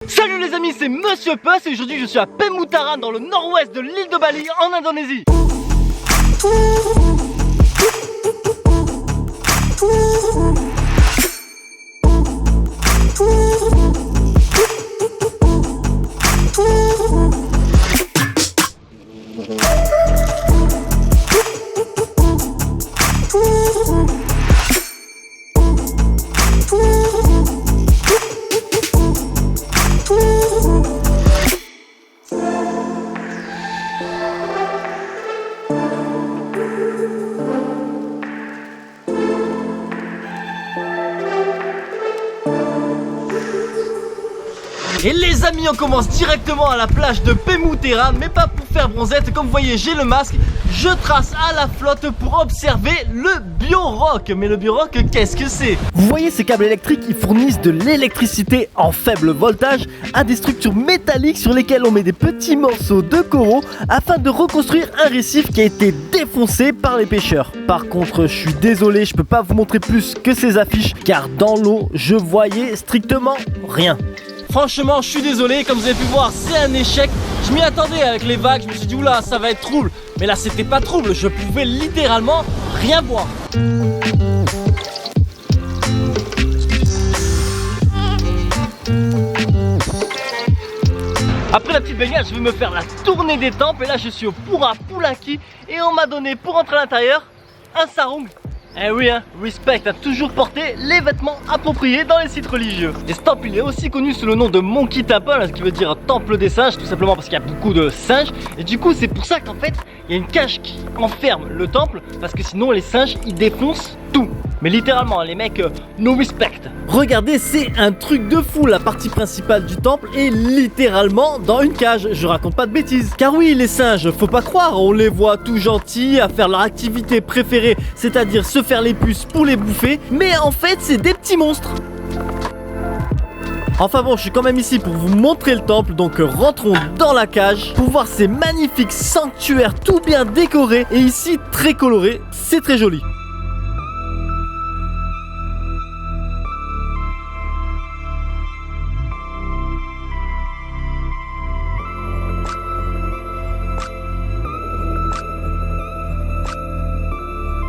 Salut les amis, c'est Monsieur Puss et aujourd'hui je suis à Pemutaran dans le nord-ouest de l'île de Bali en Indonésie. Et les amis, on commence directement à la plage de Pemutaran, mais pas pour faire bronzette. Comme vous voyez, j'ai le masque, je trace à la flotte pour observer le biorock. Mais le biorock, qu'est-ce que c'est? Vous voyez ces câbles électriques, ils fournissent de l'électricité en faible voltage à des structures métalliques sur lesquelles on met des petits morceaux de coraux afin de reconstruire un récif qui a été défoncé par les pêcheurs. Par contre, je suis désolé, je peux pas vous montrer plus que ces affiches car dans l'eau, je voyais strictement rien. Franchement, je suis désolé, comme vous avez pu voir, c'est un échec. Je m'y attendais avec les vagues, je me suis dit oula, ça va être trouble. Mais là, c'était pas trouble, je pouvais littéralement rien voir. Après la petite baignade, je vais me faire la tournée des temples. Et là, je suis au Pura Pulaki et on m'a donné pour entrer à l'intérieur un sarong. Eh oui, hein, respect a toujours porté les vêtements appropriés dans les sites religieux. Et ce temple, il est aussi connu sous le nom de Monkey Temple, ce qui veut dire temple des singes, tout simplement parce qu'il y a beaucoup de singes. Et du coup, c'est pour ça qu'en fait, il y a une cage qui enferme le temple, parce que sinon les singes, ils défoncent tout. Mais littéralement, les mecs, no respect. Regardez, c'est un truc de fou. La partie principale du temple est littéralement dans une cage. Je raconte pas de bêtises. Car oui, les singes, faut pas croire, on les voit tout gentils à faire leur activité préférée, c'est-à-dire se faire les puces pour les bouffer. Mais en fait, c'est des petits monstres. Enfin bon, je suis quand même ici pour vous montrer le temple, donc rentrons dans la cage pour voir ces magnifiques sanctuaires tout bien décorés et ici très colorés. C'est très joli.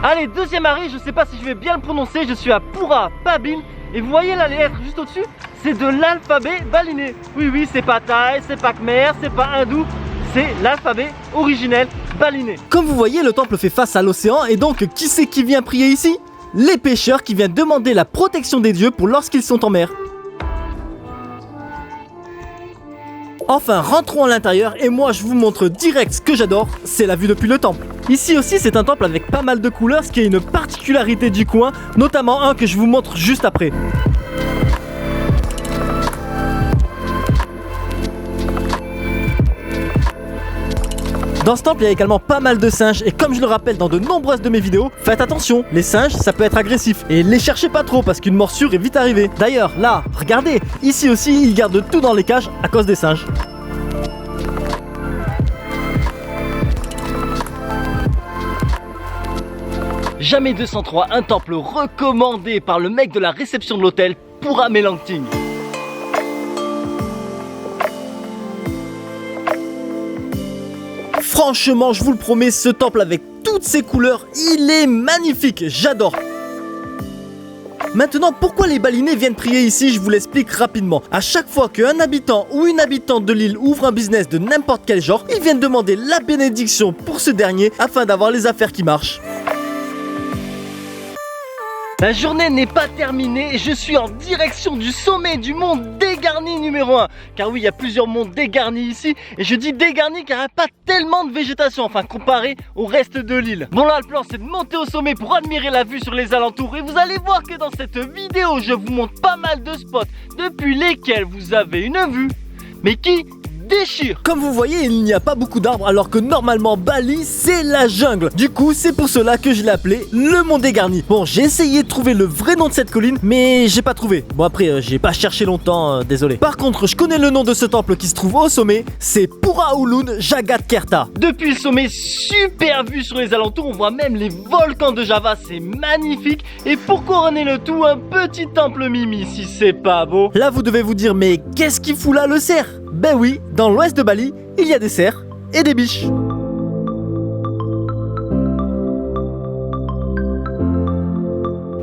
Allez, deuxième arrêt, je sais pas si je vais bien le prononcer, je suis à Pura Pabin. Et vous voyez là les lettres juste au-dessus, c'est de l'alphabet balinais. Oui, c'est pas thaï, c'est pas khmer, c'est pas hindou, c'est l'alphabet originel balinais. Comme vous voyez, le temple fait face à l'océan et donc qui c'est qui vient prier ici? Les pêcheurs qui viennent demander la protection des dieux pour lorsqu'ils sont en mer. Enfin, rentrons à l'intérieur et moi je vous montre direct ce que j'adore, c'est la vue depuis le temple. Ici aussi c'est un temple avec pas mal de couleurs, ce qui est une particularité du coin, notamment un que je vous montre juste après. Dans ce temple, il y a également pas mal de singes et comme je le rappelle dans de nombreuses de mes vidéos, faites attention, les singes ça peut être agressif et les cherchez pas trop parce qu'une morsure est vite arrivée. D'ailleurs, là, regardez, ici aussi ils gardent tout dans les cages à cause des singes. Jamais 203, un temple recommandé par le mec de la réception de l'hôtel, Pura Melangting. Franchement, je vous le promets, ce temple avec toutes ses couleurs, il est magnifique, j'adore. Maintenant, pourquoi les balinais viennent prier ici, je vous l'explique rapidement. À chaque fois qu'un habitant ou une habitante de l'île ouvre un business de n'importe quel genre, ils viennent demander la bénédiction pour ce dernier afin d'avoir les affaires qui marchent. La journée n'est pas terminée et je suis en direction du sommet du mont dégarni numéro 1. Car oui, il y a plusieurs monts dégarnis ici. Et je dis dégarni car il n'y a pas tellement de végétation, enfin comparé au reste de l'île. Bon là, le plan c'est de monter au sommet pour admirer la vue sur les alentours. Et vous allez voir que dans cette vidéo, je vous montre pas mal de spots depuis lesquels vous avez une vue, mais qui déchire. Comme vous voyez, il n'y a pas beaucoup d'arbres alors que normalement Bali c'est la jungle. Du coup, c'est pour cela que je l'ai appelé le Mont des Garnis. Bon, j'ai essayé de trouver le vrai nom de cette colline, mais j'ai pas trouvé. Bon après, j'ai pas cherché longtemps, désolé. Par contre, je connais le nom de ce temple qui se trouve au sommet, c'est Pura Ulun Jagat Kerta. Depuis le sommet, super vue sur les alentours, on voit même les volcans de Java, c'est magnifique. Et pour couronner le tout, un petit temple Mimi, si c'est pas beau. Là, vous devez vous dire, mais qu'est-ce qu'il fout là le cerf? Ben oui, dans l'ouest de Bali, il y a des cerfs et des biches.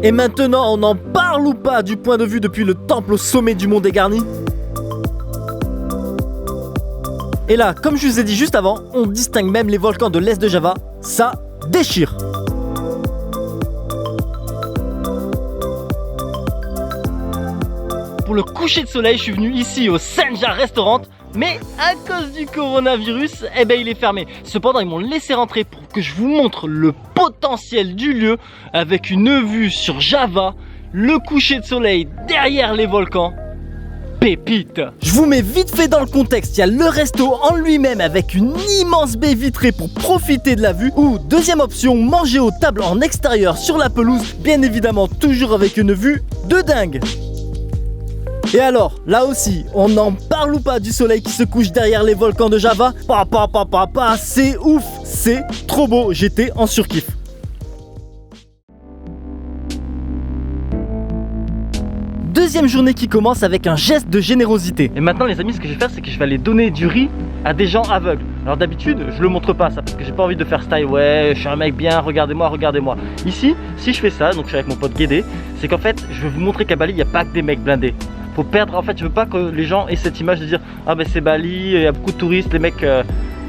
Et maintenant, on en parle ou pas du point de vue depuis le temple au sommet du Mont des Garnis? Et là, comme je vous ai dit juste avant, on distingue même les volcans de l'est de Java. Ça déchire. Pour le coucher de soleil, je suis venu ici au Senja Restaurant, mais à cause du coronavirus, eh ben il est fermé. Cependant, ils m'ont laissé rentrer pour que je vous montre le potentiel du lieu avec une vue sur Java, le coucher de soleil derrière les volcans. Pépite. Je vous mets vite fait dans le contexte, il y a le resto en lui-même avec une immense baie vitrée pour profiter de la vue, ou deuxième option, manger aux tables en extérieur sur la pelouse, bien évidemment toujours avec une vue de dingue. Et alors, là aussi, on en parle ou pas du soleil qui se couche derrière les volcans de Java? C'est ouf, c'est trop beau, j'étais en surkiff. Deuxième journée qui commence avec un geste de générosité. Et maintenant les amis, ce que je vais faire, c'est que je vais aller donner du riz à des gens aveugles. Alors d'habitude, je le montre pas ça parce que j'ai pas envie de faire style. Ouais, je suis un mec bien, regardez-moi, regardez-moi. Ici, si je fais ça, donc je suis avec mon pote Guédé, c'est qu'en fait, je vais vous montrer qu'à Bali, il n'y a pas que des mecs blindés. Faut perdre, en fait, je veux pas que les gens aient cette image de dire ah ben c'est Bali, il y a beaucoup de touristes, les mecs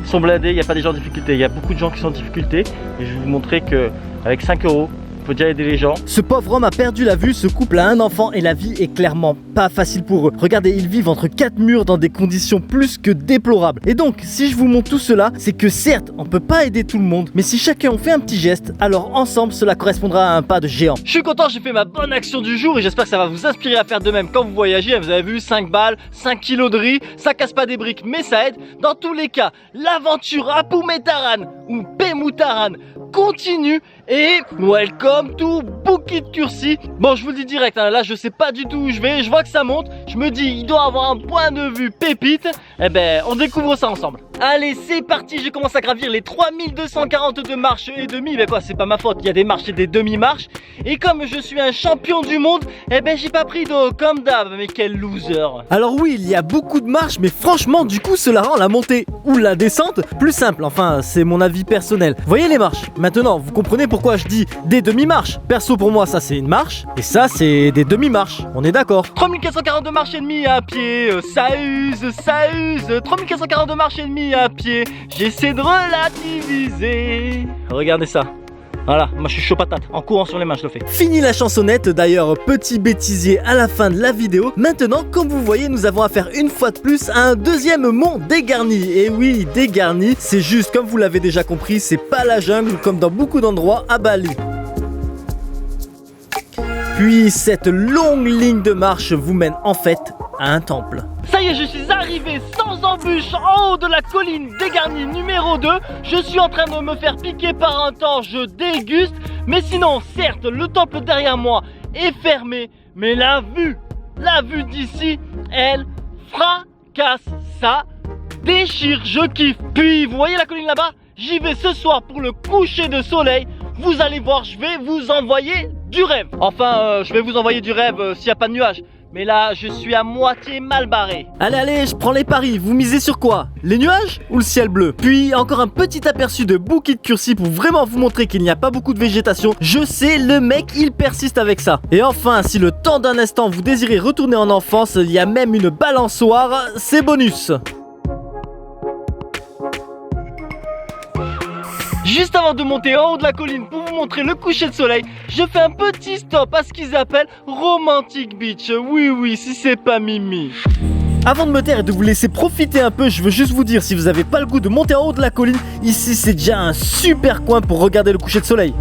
sont blindés, il n'y a pas des gens en difficulté. Il y a beaucoup de gens qui sont en difficulté et je vais vous montrer que avec 5 euros, faut déjà aider les gens. Ce pauvre homme a perdu la vue, ce couple a un enfant et la vie est clairement pas facile pour eux. Regardez, ils vivent entre 4 murs dans des conditions plus que déplorables. Et donc, si je vous montre tout cela, c'est que certes, on peut pas aider tout le monde, mais si chacun en fait un petit geste, alors ensemble, cela correspondra à un pas de géant. Je suis content, j'ai fait ma bonne action du jour et j'espère que ça va vous inspirer à faire de même quand vous voyagez. Vous avez vu, 5 balles, 5 kilos de riz, ça casse pas des briques, mais ça aide. Dans tous les cas, l'aventure à Pumetaran ou Pemutaran continue et welcome to Bukit Kursi. Bon, je vous le dis direct, hein, là je sais pas du tout où je vais, je vois que ça monte, je me dis il doit avoir un point de vue pépite. Eh ben, on découvre ça ensemble. Allez, c'est parti, je commence à gravir les 3242 marches et demie. Mais quoi, c'est pas ma faute, il y a des marches et des demi-marches. Et comme je suis un champion du monde, eh ben j'ai pas pris d'eau comme d'hab. Mais quel loser. Alors oui, il y a beaucoup de marches, mais franchement, du coup, cela rend la montée ou la descente plus simple. Enfin, c'est mon avis personnel. Voyez les marches. Maintenant, vous comprenez pourquoi je dis des demi-marches. Perso, pour moi, ça c'est une marche, et ça c'est des demi-marches. On est d'accord. 3442 marches et demie à pied, ça use. 3442 marches et demie à pied, j'essaie de relativiser. Regardez ça. Voilà, moi je suis chaud patate, en courant sur les mains je le fais. Fini la chansonnette, d'ailleurs petit bêtisier à la fin de la vidéo. Maintenant, comme vous voyez, nous avons affaire une fois de plus à un deuxième mont dégarni. Et oui, dégarni, c'est juste, comme vous l'avez déjà compris, c'est pas la jungle comme dans beaucoup d'endroits à Bali. Puis cette longue ligne de marche vous mène en fait à un temple. Ça y est, je suis arrivé sans embûche en haut de la colline dégarnie numéro 2. Je suis en train de me faire piquer par un temps, je déguste. Mais sinon, certes, le temple derrière moi est fermé, mais la vue d'ici, elle fracasse, ça déchire, je kiffe. Puis, vous voyez la colline là-bas? J'y vais ce soir pour le coucher de soleil. Vous allez voir, je vais vous envoyer du rêve. Enfin, je vais vous envoyer du rêve s'il n'y a pas de nuages. Mais là, je suis à moitié mal barré. Allez, je prends les paris. Vous misez sur quoi? Les nuages ou le ciel bleu? Puis encore un petit aperçu de Bukit Kursi pour vraiment vous montrer qu'il n'y a pas beaucoup de végétation. Je sais, le mec, il persiste avec ça. Et enfin, si le temps d'un instant vous désirez retourner en enfance, il y a même une balançoire, c'est bonus. Juste avant de monter en haut de la colline pour vous montrer le coucher de soleil, je fais un petit stop à ce qu'ils appellent Romantic Beach. Oui, si c'est pas Mimi. Avant de me taire et de vous laisser profiter un peu, je veux juste vous dire, si vous n'avez pas le goût de monter en haut de la colline, ici c'est déjà un super coin pour regarder le coucher de soleil.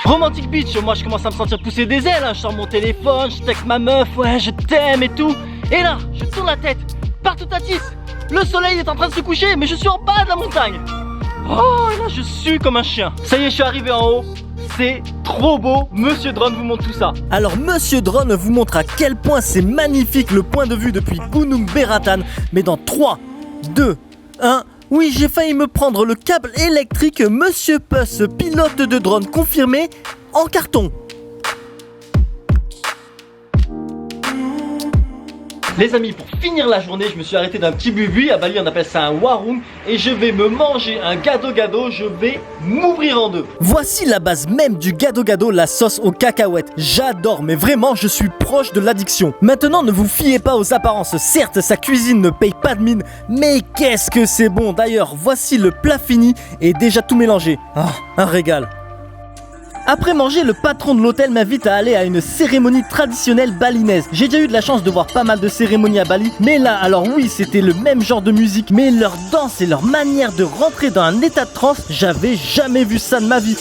Romantic Beach, moi je commence à me sentir pousser des ailes, hein. Je sors mon téléphone, je texte ma meuf, ouais je t'aime et tout. Et là, je tourne la tête, partout à 10. Le soleil est en train de se coucher, mais je suis en bas de la montagne. Oh, et là je sue comme un chien. Ça y est, je suis arrivé en haut. C'est trop beau, Monsieur Drone vous montre tout ça. Alors Monsieur Drone vous montre à quel point c'est magnifique le point de vue depuis Gunung Beratan. Mais dans 3, 2, 1... Oui, j'ai failli me prendre le câble électrique. Monsieur Puss, pilote de drone confirmé, en carton. Les amis, pour finir la journée, je me suis arrêté d'un petit bubu. À Bali, on appelle ça un warung. Et je vais me manger un gado-gado. Je vais m'ouvrir en deux. Voici la base même du gado-gado, la sauce aux cacahuètes. J'adore, mais vraiment, je suis proche de l'addiction. Maintenant, ne vous fiez pas aux apparences. Certes, sa cuisine ne paye pas de mine, mais qu'est-ce que c'est bon. D'ailleurs, voici le plat fini et déjà tout mélangé. Ah, un régal. Après manger, le patron de l'hôtel m'invite à aller à une cérémonie traditionnelle balinaise. J'ai déjà eu de la chance de voir pas mal de cérémonies à Bali, mais là, alors oui, c'était le même genre de musique, mais leur danse et leur manière de rentrer dans un état de transe, j'avais jamais vu ça de ma vie.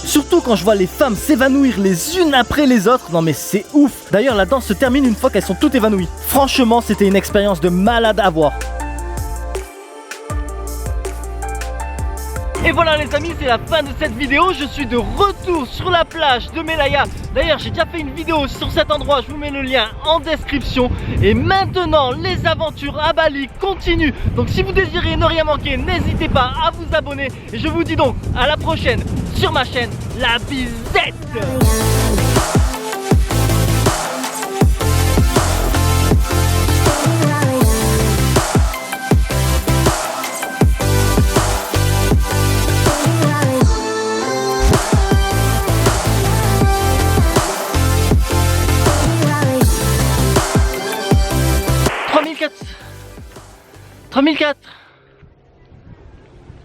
Surtout quand je vois les femmes s'évanouir les unes après les autres, non mais c'est ouf. D'ailleurs la danse se termine une fois qu'elles sont toutes évanouies. Franchement c'était une expérience de malade à voir. Et voilà les amis, c'est la fin de cette vidéo. Je suis de retour sur la plage de Melaya. D'ailleurs j'ai déjà fait une vidéo sur cet endroit, je vous mets le lien en description. Et maintenant les aventures à Bali continuent. Donc si vous désirez ne rien manquer, n'hésitez pas à vous abonner. Et je vous dis donc à la prochaine sur ma chaîne La Bizette.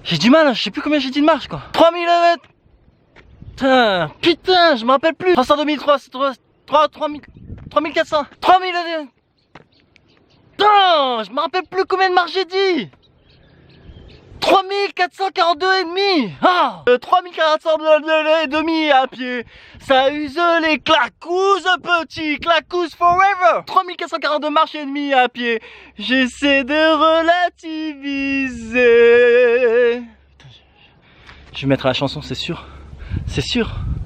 J'ai du mal, je sais plus combien j'ai dit de marche quoi. 3000 mètres. Putain, je me rappelle plus. 300, 2003, 3400, 3000. Non, je me rappelle plus combien de marche j'ai dit. 3442 et demi. 3400 et demi à pied. Ça use les clacous, petit clacous forever. 3442 marches et demi à pied. J'essaie de relativiser. Je vais mettre la chanson, c'est sûr. C'est sûr.